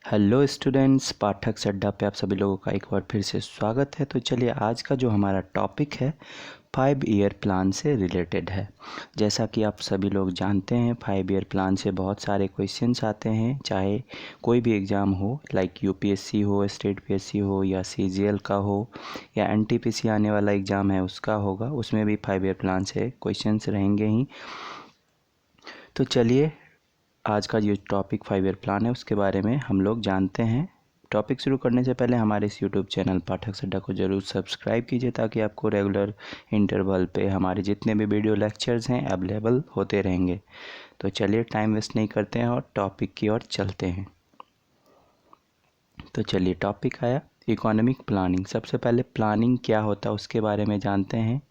Hello students, पाठक अड्डा पे आप सभी लोगों का एक बार फिर से स्वागत है। तो चलिए, आज का जो हमारा टॉपिक है 5 ईयर प्लान से रिलेटेड है। जैसा कि आप सभी लोग जानते हैं, 5 ईयर प्लान से बहुत सारे क्वेश्चंस आते हैं, चाहे कोई भी एग्ज़ाम हो, लाइक यूपीएससी हो, स्टेट पीएससी हो, या सीजीएल का हो, या एनटीपीसी आने वाला एग्ज़ाम है उसका होगा, उसमें भी 5 ईयर प्लान से क्वेश्चंस रहेंगे ही। तो चलिए, आज का जो टॉपिक 5 ईयर प्लान है उसके बारे में हम लोग जानते हैं। टॉपिक शुरू करने से पहले हमारे इस यूट्यूब चैनल पाठक अड्डा को ज़रूर सब्सक्राइब कीजिए, ताकि आपको रेगुलर इंटरवल पे हमारे जितने भी वीडियो लेक्चर्स हैं अवेलेबल होते रहेंगे। तो चलिए, टाइम वेस्ट नहीं करते हैं और टॉपिक की ओर चलते हैं। तो चलिए, टॉपिक आया इकोनॉमिक प्लानिंग। सबसे पहले प्लानिंग क्या होता है उसके बारे में जानते हैं।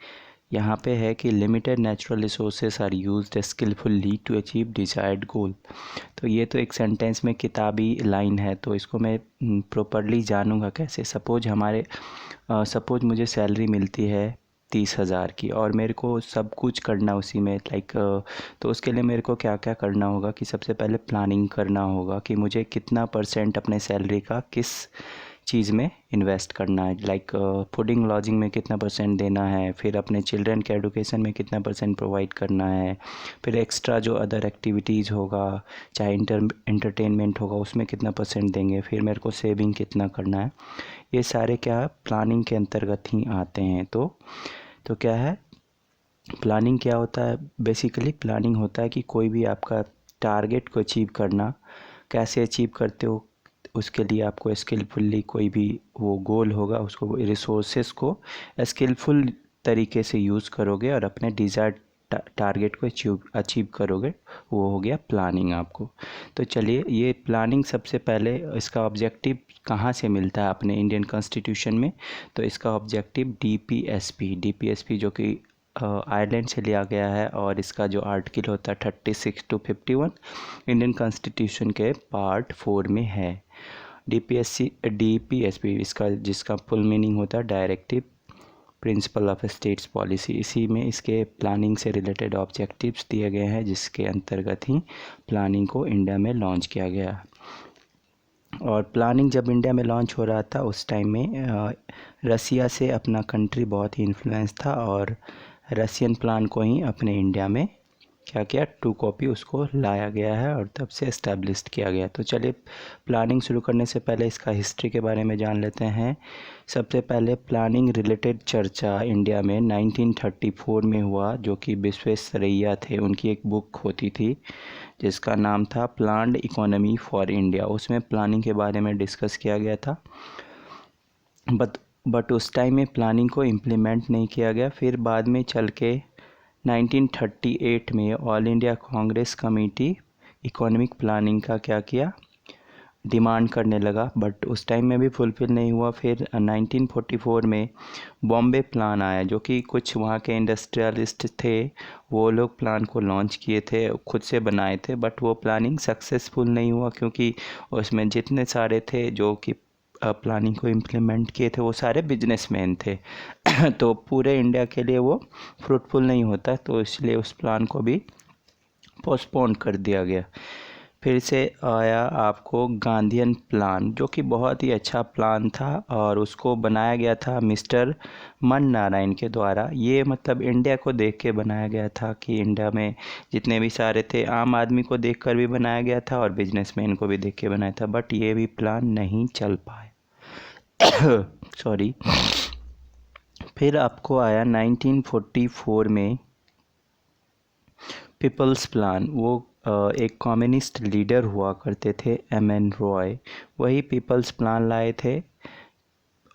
यहाँ पे है कि limited natural resources are used skillfully to achieve desired goal. तो ये तो एक सेंटेंस में किताबी लाइन है, तो इसको मैं प्रॉपरली जानूँगा कैसे। सपोज मुझे सैलरी मिलती है 30,000 की, और मेरे को सब कुछ करना उसी में, लाइक तो उसके लिए मेरे को क्या क्या करना होगा कि सबसे पहले प्लानिंग करना होगा कि मुझे कितना परसेंट अपने सैलरी का किस चीज़ में इन्वेस्ट करना है, लाइक फूडिंग लॉजिंग में कितना परसेंट देना है, फिर अपने चिल्ड्रन के एडुकेशन में कितना परसेंट प्रोवाइड करना है, फिर एक्स्ट्रा जो अदर एक्टिविटीज़ होगा, चाहे एंटरटेनमेंट होगा, उसमें कितना परसेंट देंगे, फिर मेरे को सेविंग कितना करना है। ये सारे क्या प्लानिंग के अंतर्गत ही आते हैं। तो क्या है प्लानिंग, क्या होता है बेसिकली? प्लानिंग होता है कि कोई भी आपका टारगेट को अचीव करना, कैसे अचीव करते हो उसके लिए आपको स्किलफुली कोई भी वो गोल होगा, उसको रिसोर्सेस को स्किलफुल तरीके से यूज़ करोगे और अपने डिज़ायर्ड टारगेट को अचीव करोगे, वो हो गया प्लानिंग आपको। तो चलिए, ये प्लानिंग सबसे पहले इसका ऑब्जेक्टिव कहाँ से मिलता है अपने इंडियन कॉन्स्टिट्यूशन में? तो इसका ऑब्जेक्टिव डीपीएसपी जो कि आयरलैंड से लिया गया है, और इसका जो आर्टिकल होता है 36 to 51 इंडियन कॉन्स्टिट्यूशन के पार्ट 4 में है। डीपीएसपी इसका जिसका फुल मीनिंग होता है directive principle of states policy. इसी में इसके प्लानिंग से रिलेटेड ऑब्जेक्टिव्स दिए गए हैं, जिसके अंतर्गत ही प्लानिंग को इंडिया में लॉन्च किया गया। और प्लानिंग जब इंडिया में लॉन्च हो रहा था उस टाइम में रसिया से अपना कंट्री बहुत ही इन्फ्लुएंस था, और रसियन प्लान को ही अपने इंडिया में क्या किया, 2 कॉपी उसको लाया गया है और तब से इस्टेब्लिश किया गया। तो चलिए, प्लानिंग शुरू करने से पहले इसका हिस्ट्री के बारे में जान लेते हैं। सबसे पहले प्लानिंग रिलेटेड चर्चा इंडिया में 1934 में हुआ, जो कि विश्वेश्वरैया थे, उनकी एक बुक होती थी जिसका नाम था प्लान्ड इकोनॉमी फॉर इंडिया। उसमें प्लानिंग के बारे में डिस्कस किया गया था, बट उस टाइम में प्लानिंग को इम्प्लीमेंट नहीं किया गया। फिर बाद में चल के 1938 में all India Congress committee economic planning का क्या किया, डिमांड करने लगा, बट उस टाइम में भी फुलफ़िल नहीं हुआ। फिर 1944 में बॉम्बे प्लान आया, जो कि कुछ वहाँ के इंडस्ट्रियलिस्ट थे, वो लोग प्लान को लॉन्च किए थे, खुद से बनाए थे, बट वो प्लानिंग सक्सेसफुल नहीं हुआ, क्योंकि उसमें जितने सारे थे जो कि प्लानिंग को इम्प्लीमेंट किए थे वो सारे बिजनेसमैन थे तो पूरे इंडिया के लिए वो फ्रूटफुल नहीं होता, तो इसलिए उस प्लान को भी पोस्टपोन कर दिया गया। फिर से आया आपको गांधीयन प्लान, जो कि बहुत ही अच्छा प्लान था, और उसको बनाया गया था मिस्टर मन नारायण के द्वारा। ये मतलब इंडिया को देख के बनाया गया था, कि इंडिया में जितने भी सारे थे, आम आदमी को देखकर भी बनाया गया था और बिजनेसमैन को भी देख के बनाया था, बट ये भी प्लान नहीं चल पाए सॉरी। फिर आपको आया 1944 में पीपल्स प्लान। वो एक कम्युनिस्ट लीडर हुआ करते थे, एम.एन. रॉय, वही पीपल्स प्लान लाए थे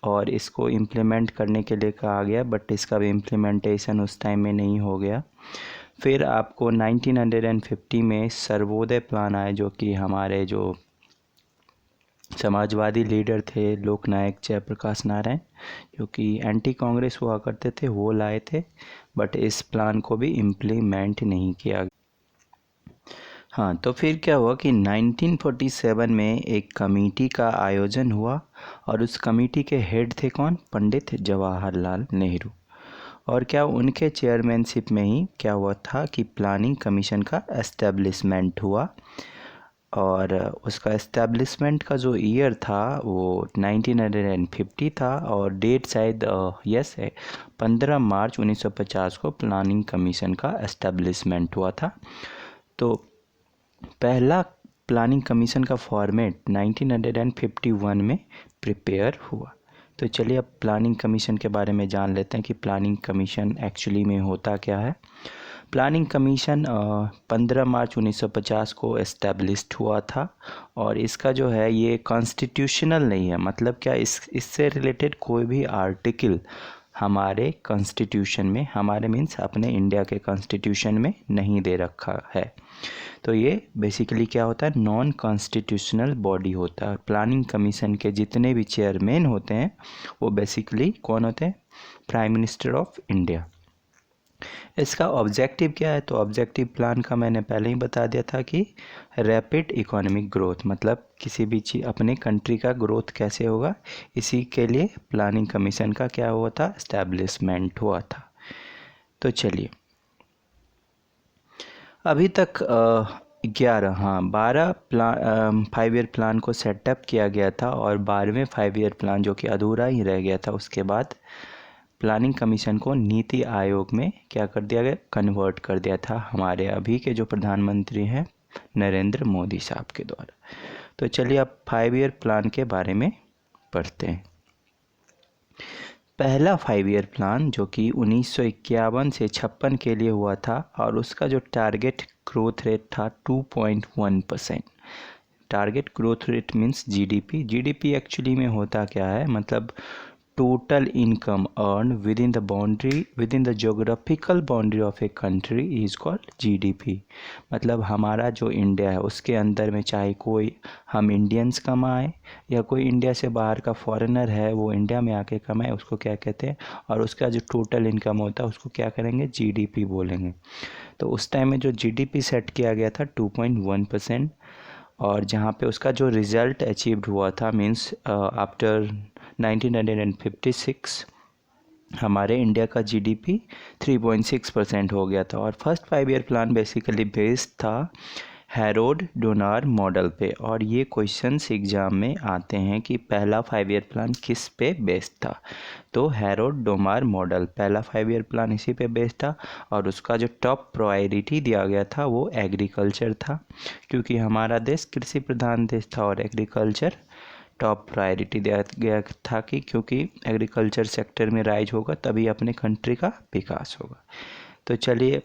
और इसको इम्प्लीमेंट करने के लिए कहा गया, बट इसका भी इम्प्लीमेंटेशन उस टाइम में नहीं हो गया। फिर आपको 1950 में सर्वोदय प्लान आया, जो कि हमारे जो समाजवादी लीडर थे लोकनायक जयप्रकाश नारायण, जो कि एंटी कांग्रेस हुआ करते थे, वो लाए थे, बट इस प्लान को भी इम्प्लीमेंट नहीं किया। हाँ, तो फिर क्या हुआ कि 1947 में एक कमेटी का आयोजन हुआ, और उस कमेटी के हेड थे कौन? पंडित जवाहरलाल नेहरू। और क्या उनके चेयरमैनशिप में ही क्या हुआ था कि प्लानिंग कमीशन का एस्टेब्लिशमेंट हुआ। और उसका इस्टेब्लिशमेंट का जो ईयर था वो 1950 था और डेट शायद यस है 15 मार्च 1950 को प्लानिंग कमीशन का इस्टेब्लिशमेंट हुआ था। तो पहला प्लानिंग कमीशन का फॉर्मेट 1951 में प्रिपेयर हुआ। तो चलिए अब प्लानिंग कमीशन के बारे में जान लेते हैं कि प्लानिंग कमीशन एक्चुअली में होता क्या है। प्लानिंग कमीशन 15 मार्च 1950 को एस्टेब्लिश्ड हुआ था और इसका जो है ये कॉन्स्टिट्यूशनल नहीं है। मतलब क्या इससे रिलेटेड कोई भी आर्टिकल हमारे कॉन्स्टिट्यूशन में, हमारे मीन्स अपने इंडिया के कॉन्स्टिट्यूशन में नहीं दे रखा है। तो ये बेसिकली क्या होता है, नॉन कॉन्स्टिट्यूशनल बॉडी होता है। प्लानिंग कमीशन के जितने भी चेयरमैन होते हैं वो बेसिकली कौन होते हैं, प्राइम मिनिस्टर ऑफ इंडिया। इसका ऑब्जेक्टिव क्या है, तो ऑब्जेक्टिव प्लान का मैंने पहले ही बता दिया था कि रैपिड इकोनॉमिक ग्रोथ, मतलब किसी भी चीज़ अपने कंट्री का ग्रोथ कैसे होगा, इसी के लिए प्लानिंग कमीशन का क्या हुआ था, एस्टैब्लिशमेंट हुआ था। तो चलिए अभी तक 12 प्लान 5 ईयर प्लान को सेटअप किया गया था और 12वें 5 ईयर प्लान जो कि अधूरा ही रह गया था, उसके बाद प्लानिंग कमीशन को नीति आयोग में क्या कर दिया गया, कन्वर्ट कर दिया था हमारे अभी के जो प्रधानमंत्री हैं नरेंद्र मोदी साहब के द्वारा। तो चलिए अब 5 ईयर प्लान के बारे में पढ़ते हैं। पहला 5 ईयर प्लान जो कि 1951 से 56 के लिए हुआ था और उसका जो टारगेट ग्रोथ रेट था 2.1%। Target growth rate means GDP. GDP actually में होता क्या है, मतलब total income earned within the geographical boundary of a country is called GDP। मतलब हमारा जो इंडिया है उसके अंदर में चाहे कोई हम इंडियंस कमाएं या कोई इंडिया से बाहर का फॉरेनर है वो इंडिया में आके कमाए, उसको क्या कहते हैं, और उसका जो टोटल इनकम होता है उसको क्या करेंगे, जीडीपी बोलेंगे। तो उस टाइम में जो जीडीपी सेट किया गया था 2.1%, और जहाँ पे उसका जो रिज़ल्ट अचीव्ड हुआ था मीन्स आफ्टर 1956 हमारे इंडिया का जीडीपी 3.6% हो गया था। और first 5 year plan basically based था हैरोल्ड डोनार मॉडल पे। और ये क्वेश्चंस एग्ज़ाम में आते हैं कि पहला 5 ईयर प्लान किस पे बेस्ड था, तो हैरोल्ड डोनार मॉडल पहला 5 ईयर प्लान इसी पे बेस्ड था। और उसका जो टॉप प्रायोरिटी दिया गया था वो एग्रीकल्चर था, क्योंकि हमारा देश कृषि प्रधान देश था और एग्रीकल्चर टॉप प्रायोरिटी दिया गया था कि क्योंकि एग्रीकल्चर सेक्टर में राइज होगा तभी अपने कंट्री का विकास होगा। तो चलिए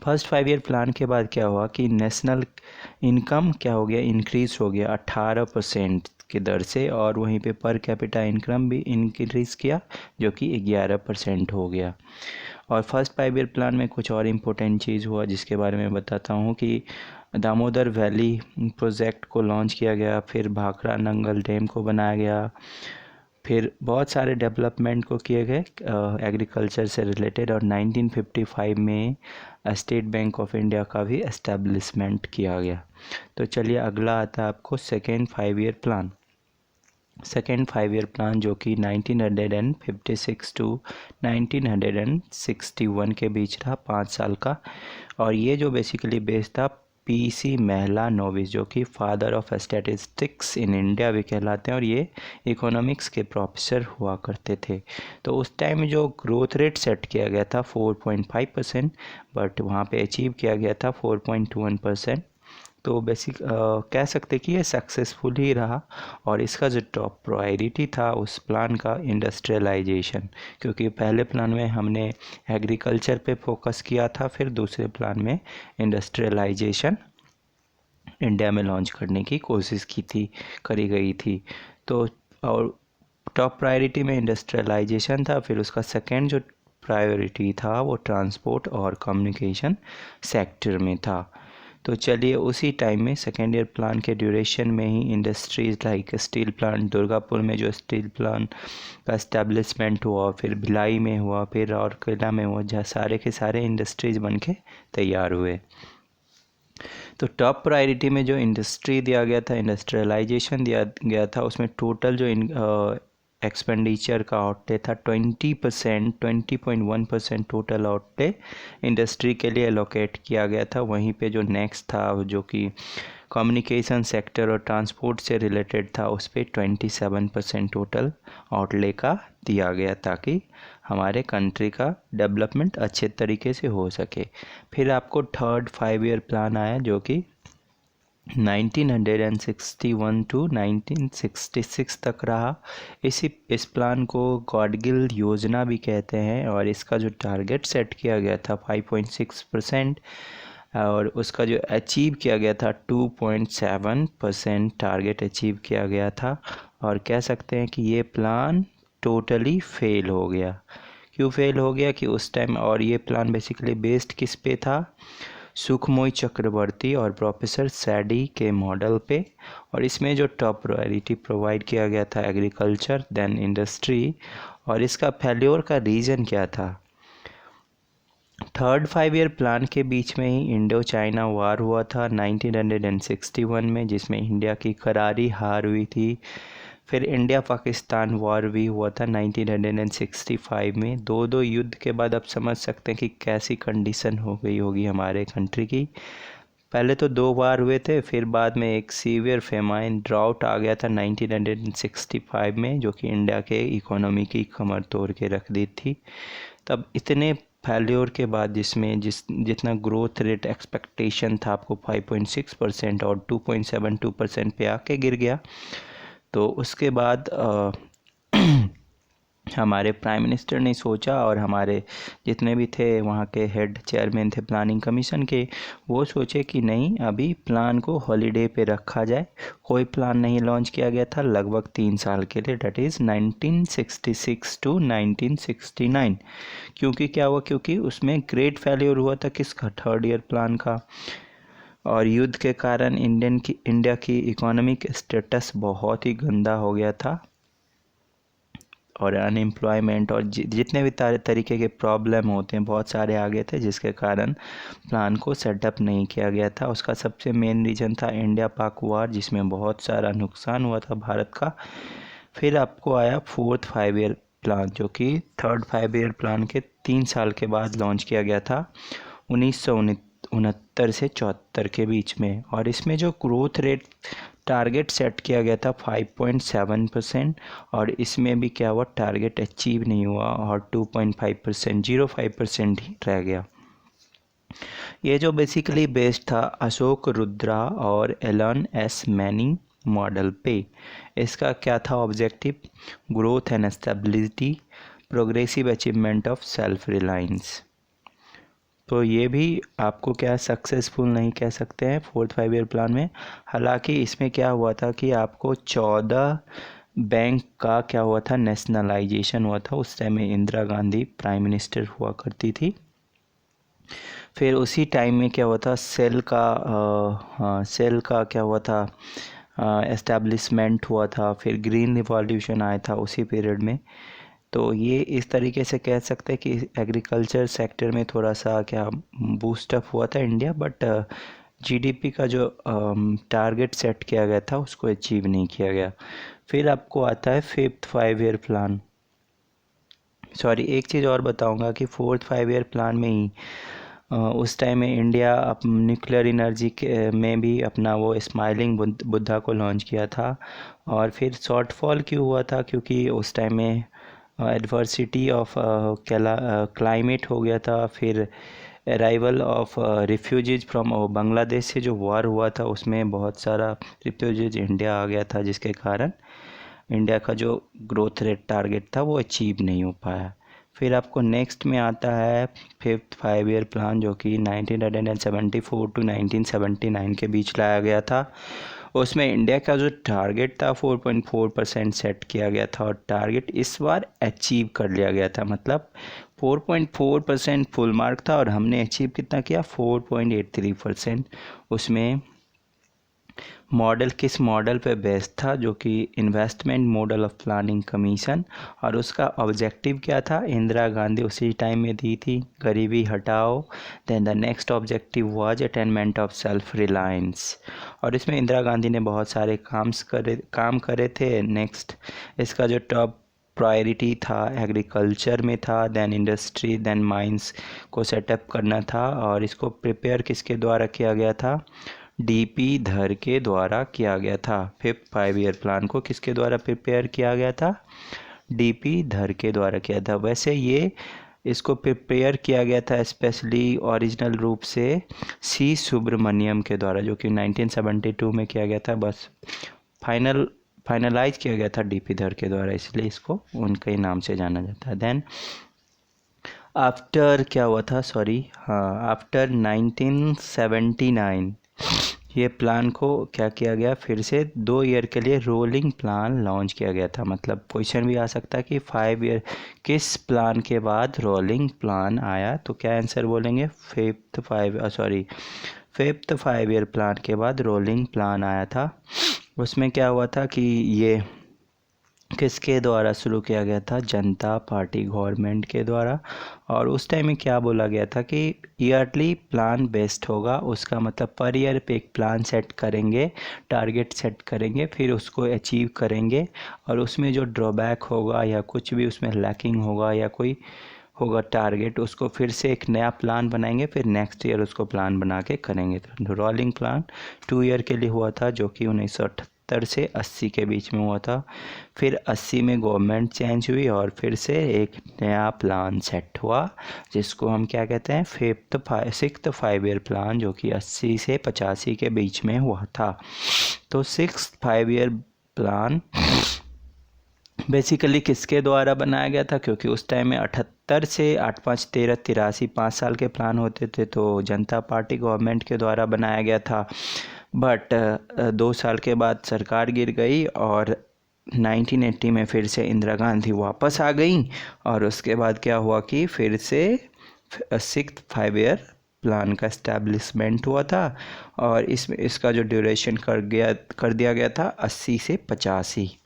फर्स्ट 5 ईयर प्लान के बाद क्या हुआ कि नेशनल इनकम क्या हो गया, इंक्रीज हो गया 18% की दर से, और वहीं पे पर कैपिटा इनकम भी इंक्रीज़ किया जो कि 11% हो गया। और फर्स्ट 5 ईयर प्लान में कुछ और इम्पोर्टेंट चीज़ हुआ जिसके बारे में बताता हूँ कि दामोदर वैली प्रोजेक्ट को लॉन्च किया गया, फिर भाखड़ा नंगल डैम को बनाया गया, फिर बहुत सारे डेवलपमेंट को किए गए एग्रीकल्चर से रिलेटेड। और 1955 में स्टेट बैंक ऑफ इंडिया का भी एस्टेब्लिशमेंट किया गया। तो चलिए अगला आता है आपको second 5 year plan. Second 5 year plan जो कि 1956 टू 1961 के बीच रहा, 5 साल का। और ये जो बेसिकली बेस था पीसी महलानोबिस जो कि father of statistics in India भी कहलाते हैं और ये इकोनॉमिक्स के प्रोफेसर हुआ करते थे। तो उस टाइम जो ग्रोथ रेट सेट किया गया था 4.5%, बट वहाँ पे अचीव किया गया था 4.1%। तो बेसिक कह सकते कि ये सक्सेसफुल ही रहा। और इसका जो टॉप प्रायोरिटी था उस प्लान का इंडस्ट्रियलाइजेशन, क्योंकि पहले प्लान में हमने एग्रीकल्चर पे फोकस किया था, फिर दूसरे प्लान में इंडस्ट्रियलाइजेशन इंडिया में लॉन्च करने की कोशिश करी गई थी। तो और टॉप प्रायोरिटी में इंडस्ट्रियलाइजेशन था, फिर उसका सेकेंड जो प्रायोरिटी था वो ट्रांसपोर्ट और कम्युनिकेशन सेक्टर में था। तो चलिए उसी टाइम में सेकेंड ईयर प्लान के ड्यूरेशन में ही industries like steel plant Durgapur में जो स्टील प्लांट का इस्टेब्लिशमेंट हुआ, फिर भिलाई में हुआ, फिर राउरकेला में हुआ, जहाँ सारे के सारे इंडस्ट्रीज़ बन के तैयार हुए। तो टॉप प्रायोरिटी में जो इंडस्ट्री दिया गया था, इंडस्ट्रियलाइजेशन दिया गया था, उसमें टोटल जो एक्सपेंडिचर का आउटले था 20%, 20.1% टोटल आउटले इंडस्ट्री के लिए एलोकेट किया गया था। वहीं पे जो नेक्स्ट था जो कि कम्युनिकेशन सेक्टर और ट्रांसपोर्ट से रिलेटेड था, उस पर 27% टोटल आउटले का दिया गया ताकि हमारे कंट्री का डेवलपमेंट अच्छे तरीके से हो सके। फिर आपको थर्ड 5 ईयर प्लान आया जो कि 1961 टू 1966 तक रहा। इस प्लान को गॉडगिल योजना भी कहते हैं और इसका जो टारगेट सेट किया गया था 5.6% और उसका जो अचीव किया गया था 2.7% टारगेट अचीव किया गया था। और कह सकते हैं कि ये प्लान टोटली फेल हो गया। क्यों फेल हो गया कि उस टाइम, और ये प्लान बेसिकली बेस्ड किस पे था, सुखमोई चक्रवर्ती और प्रोफेसर सैडी के मॉडल पे। और इसमें जो टॉप प्रायोरिटी प्रोवाइड किया गया था एग्रीकल्चर देन इंडस्ट्री। और इसका फेल्योर का रीज़न क्या था, थर्ड 5 ईयर प्लान के बीच में ही इंडो चाइना वार हुआ था 1961 में, जिसमें इंडिया की करारी हार हुई थी। फिर इंडिया पाकिस्तान वॉर भी हुआ था 1965 में। दो युद्ध के बाद आप समझ सकते हैं कि कैसी कंडीशन हो गई होगी हमारे कंट्री की। पहले तो 2 बार हुए थे, फिर बाद में एक सीवियर फेमाइन ड्राउट आ गया था 1965 में, जो कि इंडिया के इकोनॉमी की कमर तोड़ के रख दी थी। तब इतने फेल्योर के बाद जितना ग्रोथ रेट एक्सपेक्टेशन था आपको 5.6% और 2.72% पे आके गिर गया। तो उसके बाद हमारे प्राइम मिनिस्टर ने सोचा और हमारे जितने भी थे वहाँ के हेड चेयरमैन थे प्लानिंग कमीशन के, वो सोचे कि नहीं, अभी प्लान को हॉलीडे पे रखा जाए। कोई प्लान नहीं लॉन्च किया गया था लगभग 3 साल के लिए, डेट इज़ 1966 टू 1969। क्योंकि क्या हुआ, क्योंकि उसमें ग्रेट फेल्योर हुआ था किसका, थर्ड ईयर प्लान का। और युद्ध के कारण इंडिया की इकोनॉमिक स्टेटस बहुत ही गंदा हो गया था और अनएम्प्लॉयमेंट और जितने भी तरीके के प्रॉब्लम होते हैं बहुत सारे आ गए थे, जिसके कारण प्लान को सेटअप नहीं किया गया था। उसका सबसे मेन रीज़न था इंडिया पाक वार, जिसमें बहुत सारा नुकसान हुआ था भारत का। फिर आपको आया फोर्थ 5 ईयर प्लान, जो कि थर्ड 5 ईयर प्लान के 3 साल के बाद लॉन्च किया गया था 1969 से 74 के बीच में। और इसमें जो ग्रोथ रेट टारगेट सेट किया गया था 5.7%, और इसमें भी क्या हुआ, टारगेट अचीव नहीं हुआ और 2.5%, 0.5% ही रह गया। ये जो बेसिकली बेस्ड था अशोक रुद्रा और एलन एस मैनिंग मॉडल पे। इसका क्या था objective, growth and stability, progressive achievement of self Reliance. तो ये भी आपको क्या सक्सेसफुल नहीं कह सकते हैं फोर्थ 5 ईयर प्लान में। हालांकि इसमें क्या हुआ था कि आपको 14 बैंक का क्या हुआ था, नेशनलाइजेशन हुआ था। उस टाइम में इंदिरा गांधी प्राइम मिनिस्टर हुआ करती थी। फिर उसी टाइम में क्या हुआ था, सेल का क्या हुआ था, एस्टेब्लिशमेंट हुआ था। फिर ग्रीन रिवॉल्यूशन आया था उसी पीरियड में। तो ये इस तरीके से कह सकते हैं कि एग्रीकल्चर सेक्टर में थोड़ा सा क्या बूस्टअप हुआ था इंडिया, बट जीडीपी का जो टारगेट सेट किया गया था उसको अचीव नहीं किया गया। फिर आपको आता है फिफ्थ 5 ईयर प्लान। सॉरी, एक चीज़ और बताऊंगा कि फोर्थ 5 ईयर प्लान में ही उस टाइम में इंडिया न्यूक्लियर एनर्जी के में भी अपना वो स्माइलिंग बुद्धा को लॉन्च किया था। और फिर शॉर्टफॉल क्यों हुआ था, क्योंकि उस टाइम में एडवर्सिटी ऑफ क्लाइमेट हो गया था। फिर arrival of refugees from Bangladesh से जो वॉर हुआ था उसमें बहुत सारा रिफ्यूजीज इंडिया आ गया था, जिसके कारण इंडिया का जो ग्रोथ रेट टारगेट था वो अचीव नहीं हो पाया। फिर आपको नेक्स्ट में आता है फिफ्थ 5 ईयर प्लान, जो कि 1974 टू 1979 के बीच लाया गया था। उसमें इंडिया का जो टारगेट था 4.4% सेट किया गया था और टारगेट इस बार अचीव कर लिया गया था। मतलब 4.4% फुल मार्क था और हमने अचीव कितना किया, 4.83%। उसमें मॉडल किस मॉडल पे बेस्ड था, जो कि investment model of planning commission. और उसका ऑब्जेक्टिव क्या था, इंदिरा गांधी उसी टाइम में दी थी, गरीबी हटाओ। Then the next objective was attainment of self reliance. और इसमें इंदिरा गांधी ने बहुत सारे काम करे थे। नेक्स्ट इसका जो टॉप प्रायोरिटी था एग्रीकल्चर में था, देन इंडस्ट्री, देन माइंस को सेटअप करना था। और इसको प्रिपेयर किसके द्वारा किया गया था? डीपी धर के द्वारा किया गया था। 5th 5 ईयर प्लान को किसके द्वारा प्रिपेयर किया गया था? डीपी धर के द्वारा किया था। वैसे ये इसको प्रिपेयर किया गया था स्पेशली ओरिजिनल रूप से सी सुब्रमण्यम के द्वारा, जो कि 1972 में किया गया था। बस फाइनलाइज किया गया था डीपी धर के द्वारा, इसलिए इसको उनके ही नाम से जाना जाता है। देन आफ्टर क्या हुआ था, आफ्टर 1979 ये प्लान को क्या किया गया, फिर से 2 ईयर के लिए रोलिंग प्लान लॉन्च किया गया था। मतलब क्वेश्चन भी आ सकता है कि 5 ईयर किस प्लान के बाद रोलिंग प्लान आया, तो क्या आंसर बोलेंगे? 5th 5 ईयर प्लान के बाद रोलिंग प्लान आया था। उसमें क्या हुआ था कि ये किसके द्वारा शुरू किया गया था? जनता पार्टी गवर्नमेंट के द्वारा। और उस टाइम में क्या बोला गया था कि ईयरली प्लान बेस्ड होगा, उसका मतलब पर ईयर पे एक प्लान सेट करेंगे, टारगेट सेट करेंगे, फिर उसको अचीव करेंगे। और उसमें जो ड्रॉबैक होगा या कुछ भी उसमें लैकिंग होगा या कोई होगा टारगेट, उसको फिर से एक नया प्लान बनाएंगे, फिर नेक्स्ट ईयर उसको प्लान बना के करेंगे। तो रोलिंग प्लान 2 ईयर के लिए हुआ था, जो कि 1978 से 80 के बीच में हुआ था। फिर 80 में गवर्नमेंट चेंज हुई और फिर से एक नया प्लान सेट हुआ, जिसको हम क्या कहते हैं? 6th 5 ईयर प्लान, जो कि 80 से 85 के बीच में हुआ था। तो 6th 5 ईयर प्लान बेसिकली किसके द्वारा बनाया गया था? क्योंकि उस टाइम में 78 से 8 5 13 83 5 साल के प्लान होते थे, तो जनता पार्टी गवर्नमेंट के द्वारा बनाया गया था। बट 2 साल के बाद सरकार गिर गई और 1980 में फिर से इंदिरा गांधी वापस आ गई। और उसके बाद क्या हुआ कि फिर से 6th 5 ईयर प्लान का इस्टेब्लिशमेंट हुआ था। और इसका जो ड्यूरेशन कर दिया गया था 80 से 85।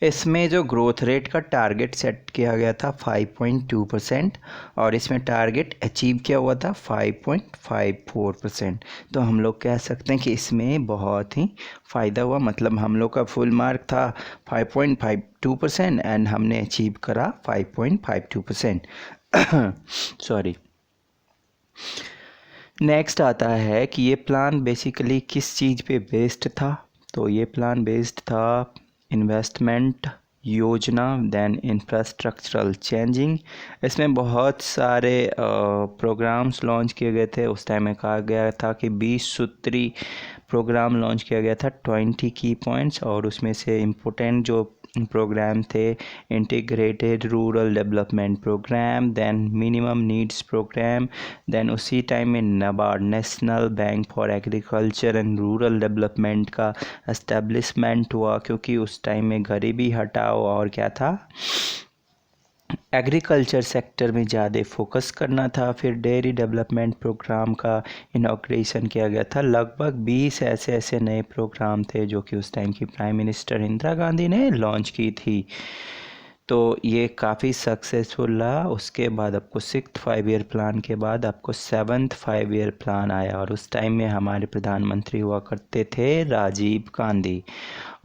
इसमें जो ग्रोथ रेट का टारगेट सेट किया गया था 5.2%, और इसमें टारगेट अचीव किया हुआ था 5.54%। तो हम लोग कह सकते हैं कि इसमें बहुत ही फ़ायदा हुआ। मतलब हम लोग का फुल मार्क था 5.52% एंड हमने अचीव करा 5.52%। सॉरी। नेक्स्ट आता है कि ये प्लान बेसिकली किस चीज़ पे बेस्ड था? तो ये प्लान बेस्ड था इन्वेस्टमेंट योजना, देन इंफ्रास्ट्रक्चरल चेंजिंग। इसमें बहुत सारे प्रोग्राम्स लॉन्च किए गए थे। उस टाइम में कहा गया था कि 20 सूत्री प्रोग्राम लॉन्च किया गया था, 20 की पॉइंट्स। और उसमें से इम्पोर्टेंट जो प्रोग्राम थे, integrated rural development programme, then minimum needs programme, then उसी टाइम में NABARD national bank for agriculture and rural development का एस्टेब्लिशमेंट हुआ, क्योंकि उस टाइम में गरीबी हटाओ और क्या था, एग्रीकल्चर सेक्टर में ज़्यादा फोकस करना था। फिर डेयरी डेवलपमेंट प्रोग्राम का इनॉग्रेशन किया गया था। लगभग 20 ऐसे नए प्रोग्राम थे जो कि उस टाइम की प्राइम मिनिस्टर इंदिरा गांधी ने लॉन्च की थी। तो ये काफ़ी सक्सेसफुल रहा। उसके बाद आपको 6th 5 ईयर प्लान के बाद आपको 7th 5 ईयर प्लान आया, और उस टाइम में हमारे प्रधानमंत्री हुआ करते थे राजीव गांधी।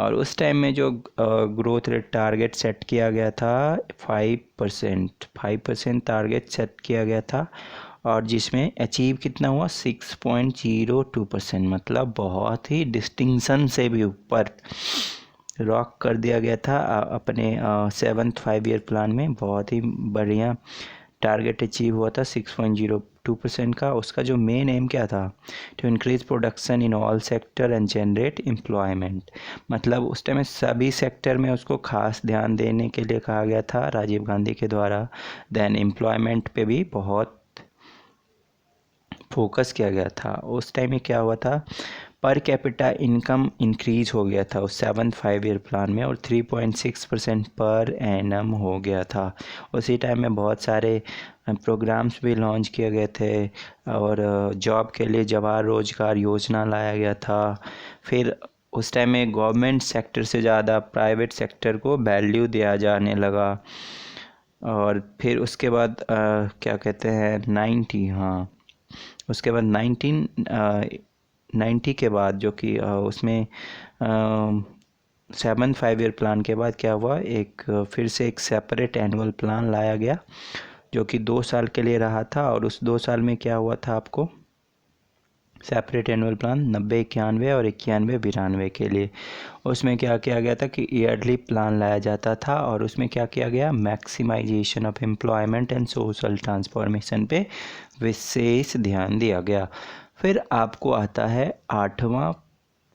और उस टाइम में जो ग्रोथ रेट टारगेट सेट किया गया था 5% टारगेट सेट किया गया था, और जिसमें अचीव कितना हुआ 6.02%। मतलब बहुत ही डिस्टिंक्शन से भी ऊपर रॉक कर दिया गया था अपने 7th 5 ईयर प्लान में। बहुत ही बढ़िया टारगेट अचीव हुआ था 6.02% का। उसका जो मेन एम क्या था, to increase production in all sector and generate employment. मतलब उस टाइम में सभी सेक्टर में उसको खास ध्यान देने के लिए कहा गया था राजीव गांधी के द्वारा। देन एम्प्लॉयमेंट पे भी बहुत फोकस किया गया था। उस टाइम में क्या हुआ था, पर कैपिटा इनकम इंक्रीज हो गया था उस 7th 5 ईयर प्लान में, और 3.6% पर एनम हो गया था। उसी टाइम में बहुत सारे प्रोग्राम्स भी लॉन्च किए गए थे, और जॉब के लिए जवाहर रोजगार योजना लाया गया था। फिर उस टाइम में गवर्नमेंट सेक्टर से ज़्यादा प्राइवेट सेक्टर को वैल्यू दिया जाने लगा। और फिर उसके बाद क्या कहते हैं 1990 के बाद, जो कि उसमें 7 5 ईयर प्लान के बाद क्या हुआ, एक फिर से एक सेपरेट एनुअल प्लान लाया गया जो कि 2 साल के लिए रहा था। और उस 2 साल में क्या हुआ था, आपको सेपरेट एनुअल प्लान 90 91 और 91 92 के लिए। उसमें क्या किया गया था कि ईयरली प्लान लाया जाता था और उसमें क्या किया गया, maximisation of employment and social transformation पे विशेष ध्यान दिया गया। फिर आपको आता है 8वां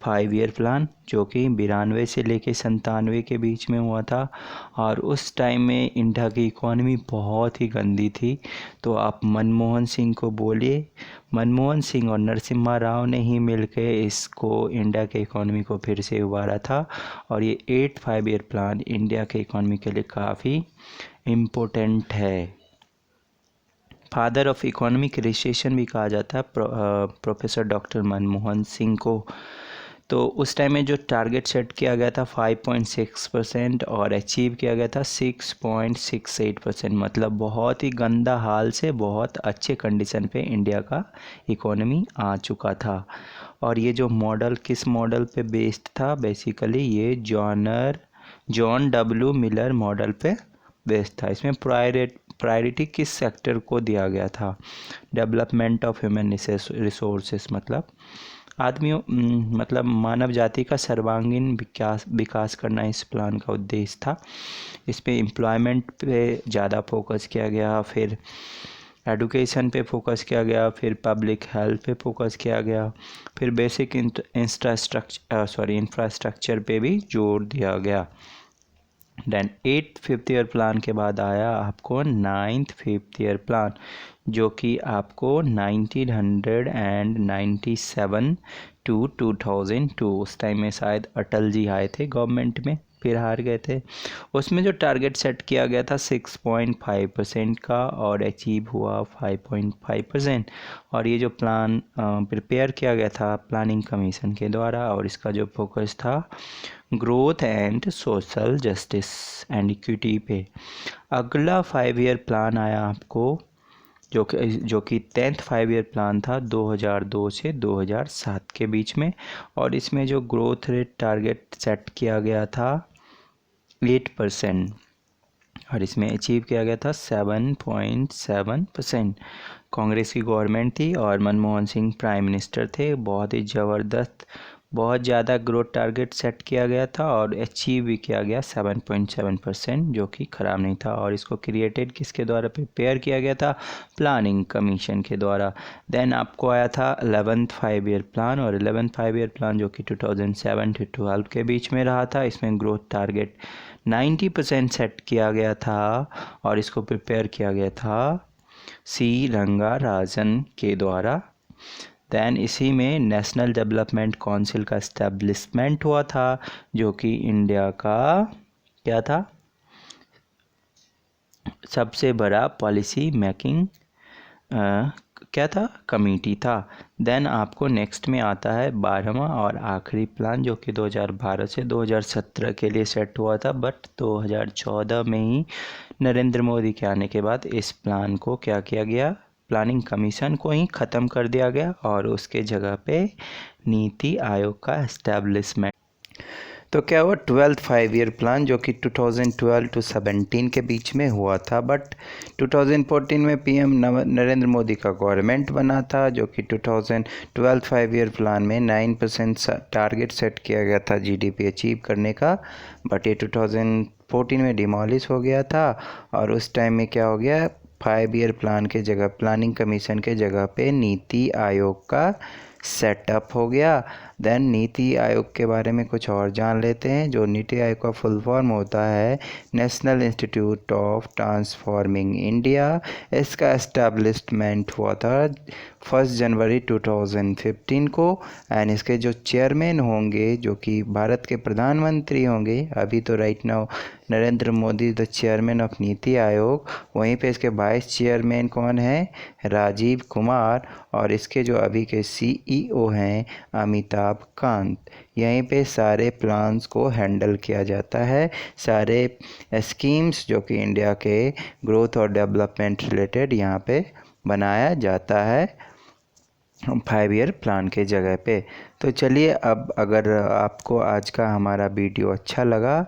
5 ईयर प्लान जो कि 92 से लेके 97 के बीच में हुआ था। और उस टाइम में इंडिया की इकॉनमी बहुत ही गंदी थी। तो आप मनमोहन सिंह को बोलिए, मनमोहन सिंह और नरसिम्हा राव ने ही मिलकर इसको इंडिया के इकॉनमी को फिर से उबारा था। और ये 8 5 ईयर प्लान इंडिया के इकॉनमी के लिए काफ़ी इम्पोर्टेंट है। फादर ऑफ इकोनॉमिक रिसेशन भी कहा जाता है प्रोफेसर डॉक्टर मनमोहन सिंह को। तो उस टाइम में जो टारगेट सेट किया गया था 5.6% और अचीव किया गया था 6.68%। मतलब बहुत ही गंदा हाल से बहुत अच्छे कंडीशन पे इंडिया का इकोनॉमी आ चुका था। और ये जो मॉडल किस मॉडल पे बेस्ड था, बेसिकली ये जॉन डब्ल्यू मिलर मॉडल पे बेस्ड था। इसमें प्रायोरिटी किस सेक्टर को दिया गया था, डेवलपमेंट ऑफ ह्यूमन रिसोर्सेस, मतलब आदमियों मतलब मानव जाति का सर्वांगीण विकास करना इस प्लान का उद्देश्य था। इस पे एम्प्लॉयमेंट पे ज़्यादा फोकस किया गया, फिर एडुकेशन पे फोकस किया गया, फिर पब्लिक हेल्थ पे फोकस किया गया, फिर बेसिक इंफ्रास्ट्रक्चर पे भी जोर दिया गया। देन 8 5th ईयर प्लान के बाद आया आपको 9th 5th ईयर प्लान जो कि आपको 1997 टू 2002, उस टाइम में शायद अटल जी आए थे गवर्नमेंट में, फिर हार गए थे। उसमें जो टारगेट सेट किया गया था 6.5% का और अचीव हुआ 5.5%। और ये जो प्लान प्रिपेयर किया गया था प्लानिंग कमीशन के द्वारा और इसका जो फोकस था growth and social justice and equity पे। अगला 5 ईयर प्लान आया आपको जो कि 10th 5 ईयर प्लान था 2002 से 2007 के बीच में। और इसमें जो ग्रोथ रेट टारगेट सेट किया गया था 8% और इसमें अचीव किया गया था 7.7%। कांग्रेस की गवर्नमेंट थी और मनमोहन सिंह प्राइम मिनिस्टर थे। बहुत ही ज़बरदस्त, बहुत ज़्यादा ग्रोथ टारगेट सेट किया गया था और अचीव भी किया गया 7.7%, जो कि ख़राब नहीं था। और इसको क्रिएटेड किसके द्वारा प्रिपेयर किया गया था, प्लानिंग कमीशन के द्वारा। देन आपको आया था 11th 5 ईयर प्लान और 11th 5 ईयर प्लान जो कि 2007 से 12 के बीच में रहा था। इसमें ग्रोथ टारगेट 90% सेट किया गया था और इसको प्रिपेयर किया गया था सी रंगाराजन के द्वारा। दैन इसी में नेशनल डेवलपमेंट काउंसिल का इस्टेब्लिशमेंट हुआ था जो कि इंडिया का क्या था, सबसे बड़ा पॉलिसी मेकिंग क्या था, कमेटी था। देन आपको नेक्स्ट में आता है 12वां और आखिरी प्लान जो कि 2012 से 2017 के लिए सेट हुआ था, बट 2014 में ही नरेंद्र मोदी के आने के बाद इस प्लान को क्या किया गया, प्लानिंग कमीशन को ही ख़त्म कर दिया गया और उसके जगह पे नीति आयोग का एस्टेब्लिशमेंट। तो क्या हुआ, 12th 5 ईयर प्लान जो कि 2012 टू 17 के बीच में हुआ था, बट 2014 में पीएम नरेंद्र मोदी का गवर्नमेंट बना था जो कि 2012 5 ईयर प्लान में 9% टारगेट सेट किया गया था जीडीपी अचीव करने का, बट ये 2014 में डिमोलिश हो गया था। और उस टाइम में क्या हो गया, 5 ईयर प्लान के जगह प्लानिंग कमीशन के जगह पे नीति आयोग का सेटअप हो गया। देन नीति आयोग के बारे में कुछ और जान लेते हैं। जो नीति आयोग का फुल फॉर्म होता है national institute of transforming India. इसका एस्टेब्लिशमेंट हुआ था 1 जनवरी 2015 को। एंड इसके जो चेयरमैन होंगे जो कि भारत के प्रधानमंत्री होंगे, अभी तो right now Narendra Modi the chairman of NITI Aayog, वहीं पे इसके वाइस चेयरमैन कौन है, राजीव कुमार। और इसके जो अभी के सीईओ हैं अमिताभ कांत। यहीं पे सारे प्लान्स को हैंडल किया जाता है, सारे स्कीम्स जो कि इंडिया के ग्रोथ और डेवलपमेंट रिलेटेड यहाँ पे बनाया जाता है। 5 ईयर प्लान के जगह पे। तो चलिए, अब अगर आपको आज का हमारा वीडियो अच्छा लगा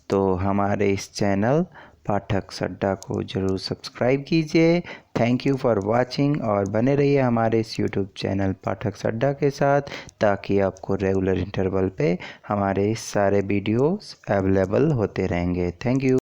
तो हमारे इस चैनल पाठक सड्डा को ज़रूर सब्सक्राइब कीजिए। थैंक यू फॉर वाचिंग, और बने रहिए हमारे इस यूट्यूब चैनल पाठक सड्डा के साथ, ताकि आपको रेगुलर इंटरवल पे हमारे इस सारे वीडियोस अवेलेबल होते रहेंगे। Thank you.